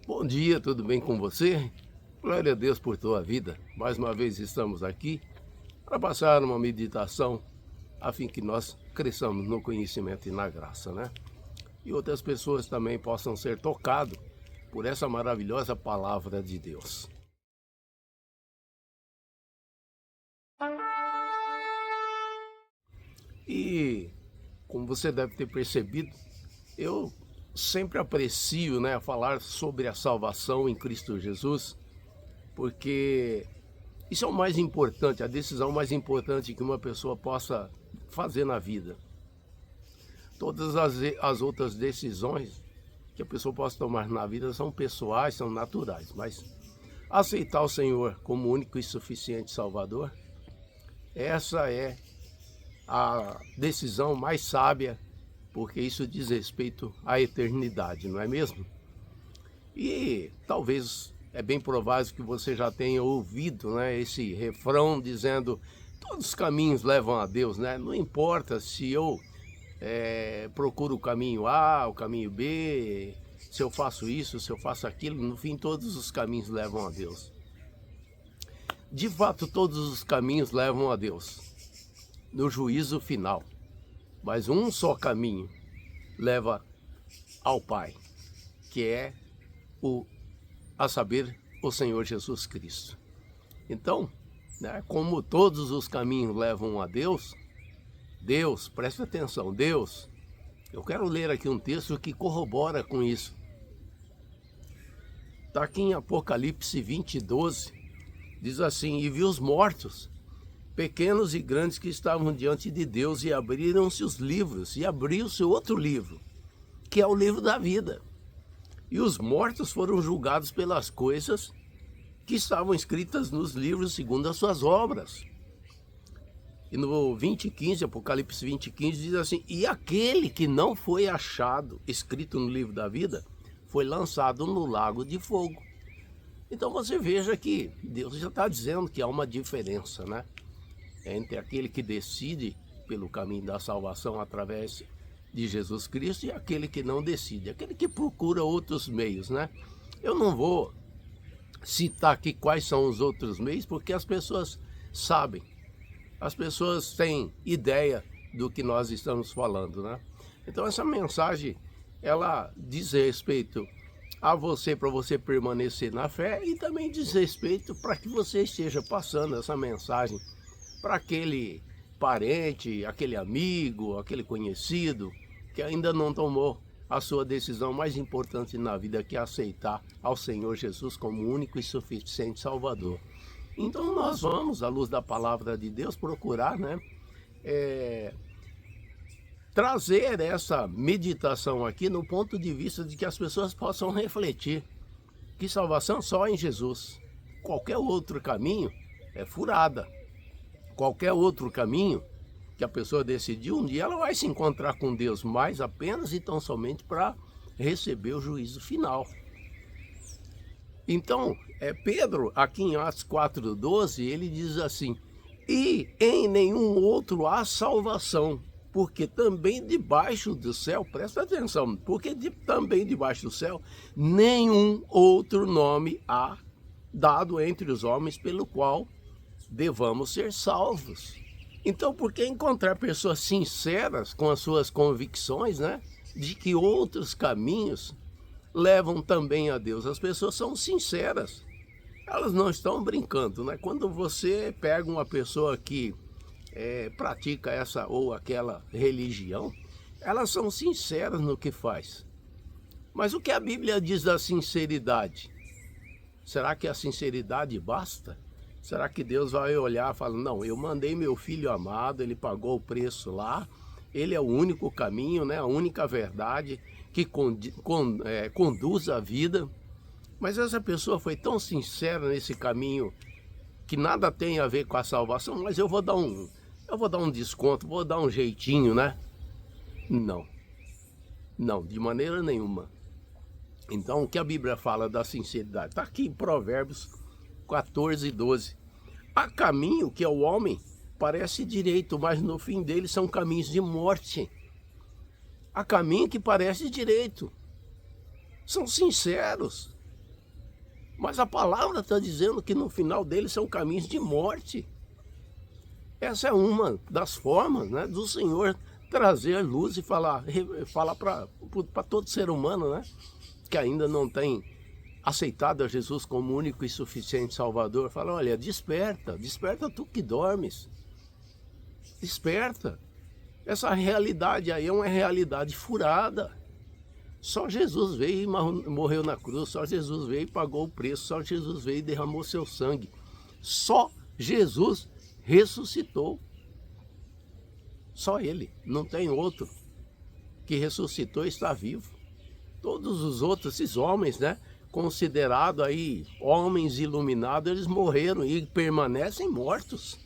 Bom dia, tudo bem com você? Glória a Deus por tua vida. Mais uma vez estamos aqui para passar uma meditação a fim que nós cresçamos no conhecimento e na graça, né? E outras pessoas também possam ser tocadas por essa maravilhosa palavra de Deus. E como você deve ter percebido, eu sempre aprecio, né, falar sobre a salvação em Cristo Jesus, porque isso é o mais importante, a decisão mais importante que uma pessoa possa fazer na vida. Todas as outras decisões que a pessoa possa tomar na vida são pessoais, são naturais, mas aceitar o Senhor como único e suficiente Salvador, essa é a decisão mais sábia, porque isso diz respeito à eternidade, não é mesmo? E talvez é bem provável que você já tenha ouvido, né, esse refrão dizendo: todos os caminhos levam a Deus, né? Não importa se eu procuro o caminho A, o caminho B, se eu faço isso, se eu faço aquilo, no fim todos os caminhos levam a Deus. De fato, todos os caminhos levam a Deus, no juízo final. Mas um só caminho leva ao Pai, que é a saber, o Senhor Jesus Cristo. Então, né, como todos os caminhos levam a Deus, preste atenção, eu quero ler aqui um texto que corrobora com isso. Está aqui em Apocalipse 20:12, diz assim: e vi os mortos, pequenos e grandes, que estavam diante de Deus, e abriram-se os livros, e abriu-se outro livro, que é o livro da vida. E os mortos foram julgados pelas coisas que estavam escritas nos livros segundo as suas obras. E no 20:15, Apocalipse 20:15, diz assim: e aquele que não foi achado escrito no livro da vida foi lançado no lago de fogo. Então você veja que Deus já está dizendo que há uma diferença, né, entre aquele que decide pelo caminho da salvação através de Jesus Cristo e aquele que não decide, aquele que procura outros meios, né? Eu não vou citar aqui quais são os outros meios, porque as pessoas sabem, as pessoas têm ideia do que nós estamos falando, né? Então essa mensagem, ela diz respeito a você, para você permanecer na fé, e também diz respeito para que você esteja passando essa mensagem para aquele parente, aquele amigo, aquele conhecido que ainda não tomou a sua decisão mais importante na vida, que é aceitar ao Senhor Jesus como único e suficiente Salvador. Então nós vamos, à luz da palavra de Deus, procurar, né, trazer essa meditação aqui no ponto de vista de que as pessoas possam refletir que salvação só em Jesus. Qualquer outro caminho é furada. Qualquer outro caminho que a pessoa decidiu, um dia ela vai se encontrar com Deus, mas apenas e tão somente para receber o juízo final. Então, Pedro, aqui em Atos 4:12, ele diz assim: e em nenhum outro há salvação, porque também debaixo do céu, presta atenção, porque também debaixo do céu, nenhum outro nome há dado entre os homens pelo qual devamos ser salvos. Então, por que encontrar pessoas sinceras com as suas convicções, né, de que outros caminhos levam também a Deus? As pessoas são sinceras, elas não estão brincando, né? Quando você pega uma pessoa que pratica essa ou aquela religião, elas são sinceras no que faz. Mas o que a Bíblia diz da sinceridade? Será que a sinceridade basta? Será que Deus vai olhar e falar: não, eu mandei meu filho amado, ele pagou o preço lá, ele é o único caminho, né, a única verdade que conduz a vida. Mas essa pessoa foi tão sincera nesse caminho que nada tem a ver com a salvação, mas eu vou dar um desconto, vou dar um jeitinho, né? Não, de maneira nenhuma. Então, o que a Bíblia fala da sinceridade? Está aqui em Provérbios 14:12. Há caminho que ao homem parece direito, mas no fim dele são caminhos de morte. Há caminho que parece direito. São sinceros. Mas a palavra está dizendo que no final deles são caminhos de morte. Essa é uma das formas, né, do Senhor trazer luz e falar para todo ser humano, né, que ainda não tem aceitado a Jesus como único e suficiente Salvador. Fala, olha, desperta, desperta tu que dormes. Desperta. Essa realidade aí é uma realidade furada. Só Jesus veio e morreu na cruz, só Jesus veio e pagou o preço, só Jesus veio e derramou seu sangue. Só Jesus ressuscitou. Só ele, não tem outro que ressuscitou e está vivo. Todos os outros, esses homens, né, considerados aí homens iluminados, eles morreram e permanecem mortos.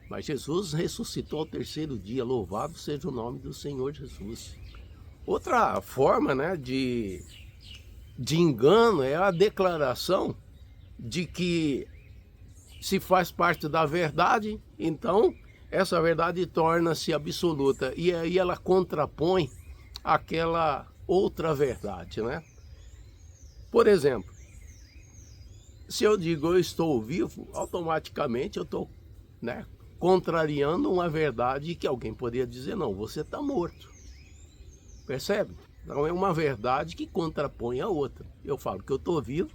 Mas Jesus ressuscitou ao terceiro dia, louvado seja o nome do Senhor Jesus. Outra forma, né, de engano é a declaração de que se faz parte da verdade, então essa verdade torna-se absoluta. E aí ela contrapõe aquela outra verdade, né? Por exemplo, se eu digo eu estou vivo, automaticamente eu estou, né, contrariando uma verdade que alguém poderia dizer, não, você está morto. Percebe? Então é uma verdade que contrapõe a outra. Eu falo que eu estou vivo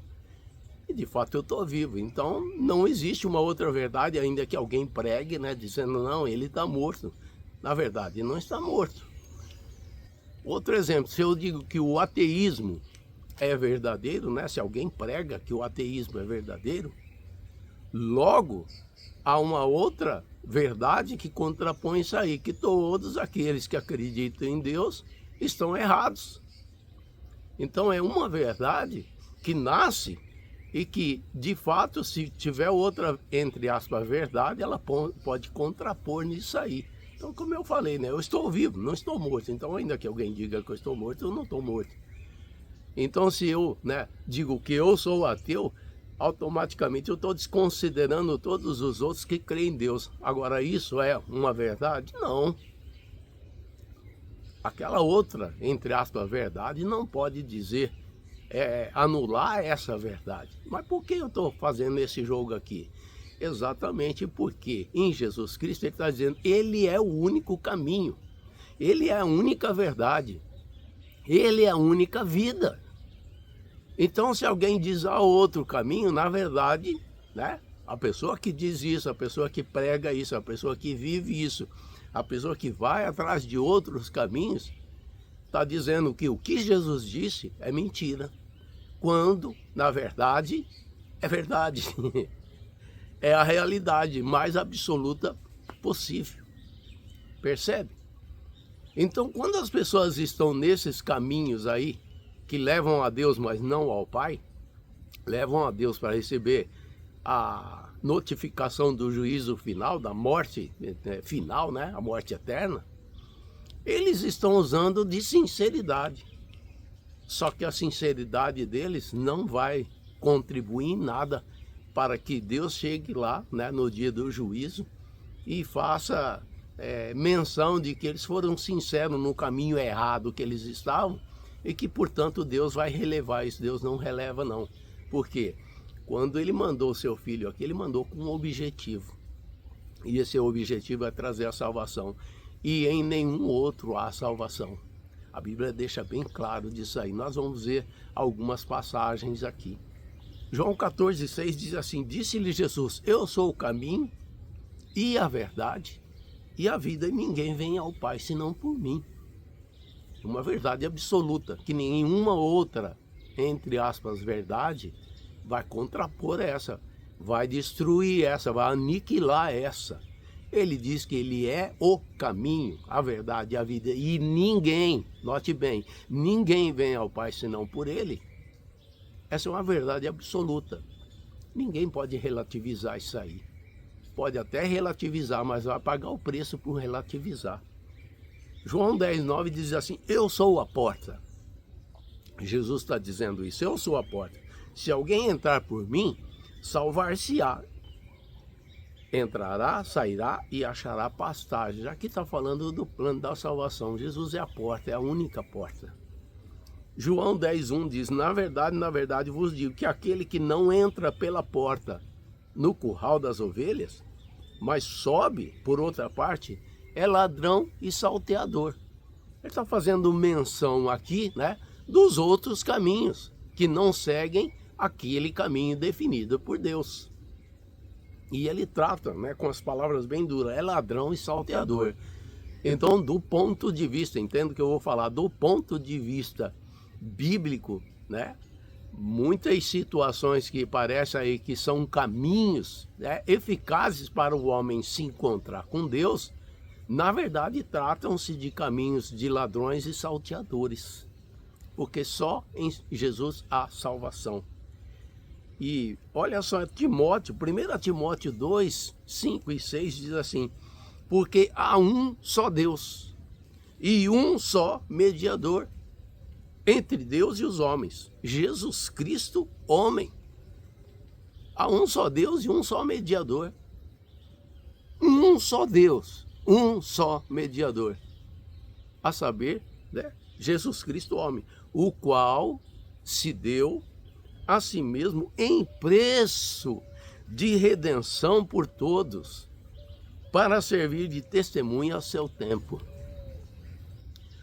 e de fato eu estou vivo. Então não existe uma outra verdade, ainda que alguém pregue, né, dizendo, não, ele está morto. Na verdade, ele não está morto. Outro exemplo, se eu digo que o ateísmo é verdadeiro, né, se alguém prega que o ateísmo é verdadeiro, logo há uma outra verdade que contrapõe isso aí, que todos aqueles que acreditam em Deus estão errados. Então é uma verdade que nasce e que, de fato, se tiver outra, entre aspas, verdade, ela pode contrapor nisso aí. Então, como eu falei, né, eu estou vivo, não estou morto. Então, ainda que alguém diga que eu estou morto, eu não estou morto. Então, se eu, né, digo que eu sou ateu, automaticamente eu estou desconsiderando todos os outros que creem em Deus. Agora, isso é uma verdade? Não. Aquela outra, entre aspas, verdade, não pode dizer, anular essa verdade. Mas por que eu estou fazendo esse jogo aqui? Exatamente porque em Jesus Cristo ele está dizendo, ele é o único caminho, ele é a única verdade, ele é a única vida. Então, se alguém diz outro caminho, na verdade, né, a pessoa que diz isso, a pessoa que prega isso, a pessoa que vive isso, a pessoa que vai atrás de outros caminhos, está dizendo que o que Jesus disse é mentira, quando, na verdade, é verdade. É a realidade mais absoluta possível. Percebe? Então, quando as pessoas estão nesses caminhos aí, que levam a Deus, mas não ao Pai, levam a Deus para receber a notificação do juízo final, da morte final, né? A morte eterna, eles estão usando de sinceridade. Só que a sinceridade deles não vai contribuir em nada para que Deus chegue lá, né, no dia do juízo e faça menção de que eles foram sinceros no caminho errado que eles estavam e que, portanto, Deus vai relevar isso. Deus não releva, não. Por quê? Quando ele mandou o seu filho aqui, ele mandou com um objetivo. E esse objetivo é trazer a salvação. E em nenhum outro há salvação. A Bíblia deixa bem claro disso aí. Nós vamos ver algumas passagens aqui. João 14,6 diz assim, disse-lhe Jesus, eu sou o caminho e a verdade e a vida, e ninguém vem ao Pai senão por mim. Uma verdade absoluta, que nenhuma outra, entre aspas, verdade, vai contrapor essa, vai destruir essa, vai aniquilar essa. Ele diz que ele é o caminho, a verdade e a vida, e ninguém, note bem, ninguém vem ao Pai senão por ele. Essa é uma verdade absoluta. Ninguém pode relativizar isso aí. Pode até relativizar, mas vai pagar o preço por relativizar. João 10,9 diz assim, eu sou a porta. Jesus está dizendo isso, eu sou a porta. Se alguém entrar por mim, salvar-se-á. Entrará, sairá e achará pastagem. Aqui está falando do plano da salvação. Jesus é a porta, é a única porta. João 10:1 diz: na verdade vos digo que aquele que não entra pela porta no curral das ovelhas, mas sobe por outra parte, é ladrão e salteador. Ele está fazendo menção aqui, né, dos outros caminhos que não seguem aquele caminho definido por Deus. E ele trata, né, com as palavras bem duras, é ladrão e salteador. Então, do ponto de vista, entendo que eu vou falar, do ponto de vista bíblico, né, muitas situações que parecem aí que são caminhos, né, eficazes para o homem se encontrar com Deus, na verdade tratam-se de caminhos de ladrões e salteadores, porque só em Jesus há salvação. E olha só, Timóteo, 1 Timóteo 2, 5 e 6 diz assim: porque há um só Deus e um só mediador entre Deus e os homens, Jesus Cristo, homem. Há um só Deus e um só mediador. Um só Deus, um só mediador. A saber, né, Jesus Cristo, homem, o qual se deu a si mesmo em preço de redenção por todos, para servir de testemunha ao seu tempo.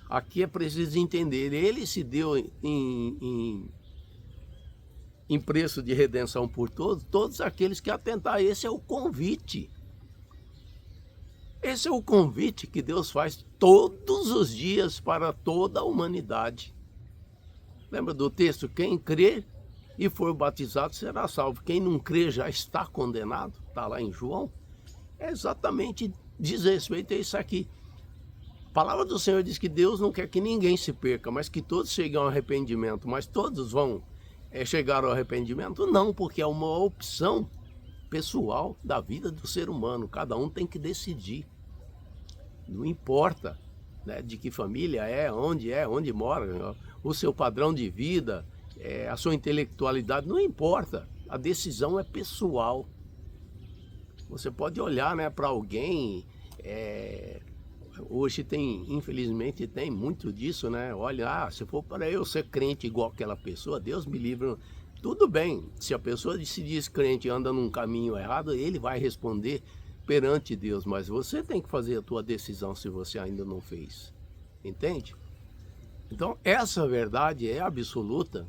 Aqui é preciso entender, ele se deu em preço de redenção por todos aqueles que atentar. Esse é o convite. Esse é o convite que Deus faz todos os dias para toda a humanidade. Lembra do texto? Quem crer e for batizado será salvo. Quem não crer já está condenado. Está lá em João. É exatamente, diz respeito a isso aqui. A palavra do Senhor diz que Deus não quer que ninguém se perca, mas que todos cheguem ao arrependimento. Mas todos vão chegar ao arrependimento? Não, porque é uma opção pessoal da vida do ser humano. Cada um tem que decidir. Não importa, né, de que família onde mora, o seu padrão de vida, a sua intelectualidade, não importa. A decisão é pessoal. Você pode olhar, né, para alguém, hoje infelizmente tem muito disso, né? Olha, se for para eu ser crente igual aquela pessoa, Deus me livre. Tudo bem, se a pessoa se diz crente e anda num caminho errado, ele vai responder perante Deus, mas você tem que fazer a tua decisão se você ainda não fez, entende? Então essa verdade é absoluta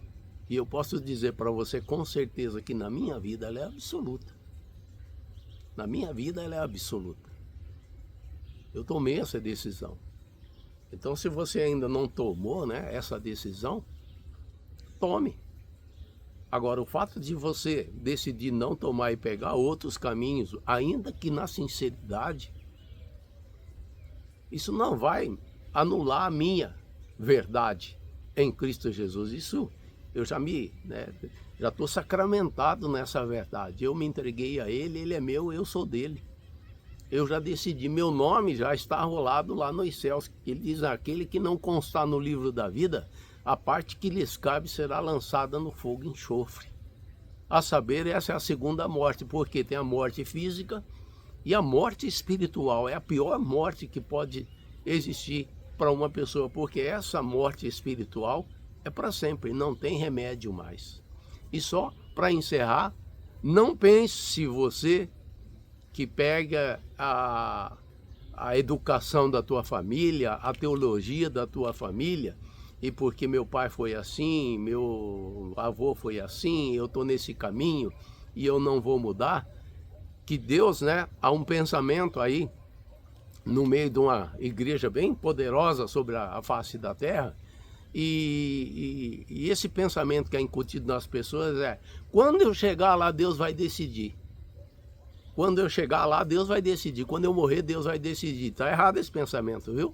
e eu posso dizer para você com certeza que na minha vida ela é absoluta. Na minha vida ela é absoluta. Eu tomei essa decisão. Então se você ainda não tomou, né, essa decisão, tome. Agora, o fato de você decidir não tomar e pegar outros caminhos, ainda que na sinceridade, isso não vai anular a minha verdade em Cristo Jesus. Isso eu já estou sacramentado nessa verdade. Eu me entreguei a Ele, Ele é meu, eu sou dele. Eu já decidi, meu nome já está rolado lá nos céus. Ele diz: aquele que não constar no livro da vida, a parte que lhes cabe será lançada no fogo e enxofre. A saber, essa é a segunda morte, porque tem a morte física e a morte espiritual. É a pior morte que pode existir para uma pessoa, porque essa morte espiritual é para sempre, não tem remédio mais. E só para encerrar, não pense você que pega a educação da tua família, a teologia da tua família, e porque meu pai foi assim, meu avô foi assim, eu estou nesse caminho e eu não vou mudar, que Deus, né, há um pensamento aí, no meio de uma igreja bem poderosa sobre a face da terra, e esse pensamento que é incutido nas pessoas é: quando eu chegar lá, Deus vai decidir. Quando eu chegar lá, Deus vai decidir. Quando eu morrer, Deus vai decidir. Está errado esse pensamento, viu?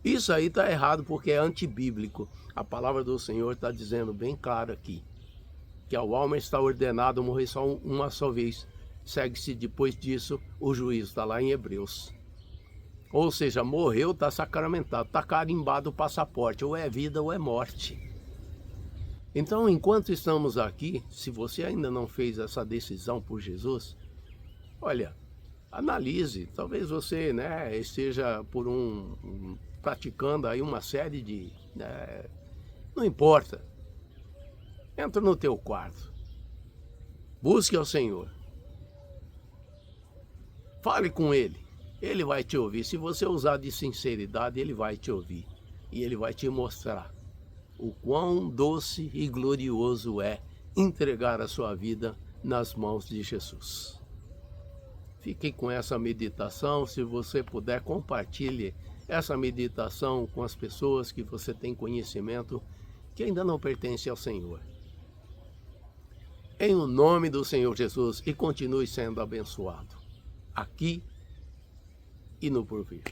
Isso aí está errado porque é antibíblico. A palavra do Senhor está dizendo bem claro aqui, que ao homem está ordenado morrer só uma só vez. Segue-se depois disso o juízo, está lá em Hebreus. Ou seja, morreu, está sacramentado, está carimbado o passaporte, ou é vida ou é morte. Então, enquanto estamos aqui, se você ainda não fez essa decisão por Jesus, olha, analise. Talvez você, esteja praticando aí uma série de Não importa. Entra no teu quarto. Busque ao Senhor. Fale com Ele. Ele vai te ouvir. Se você usar de sinceridade, Ele vai te ouvir. E Ele vai te mostrar o quão doce e glorioso é entregar a sua vida nas mãos de Jesus. Fique com essa meditação. Se você puder, compartilhe essa meditação com as pessoas que você tem conhecimento que ainda não pertencem ao Senhor. Em o nome do Senhor Jesus, e continue sendo abençoado, aqui e no porvir.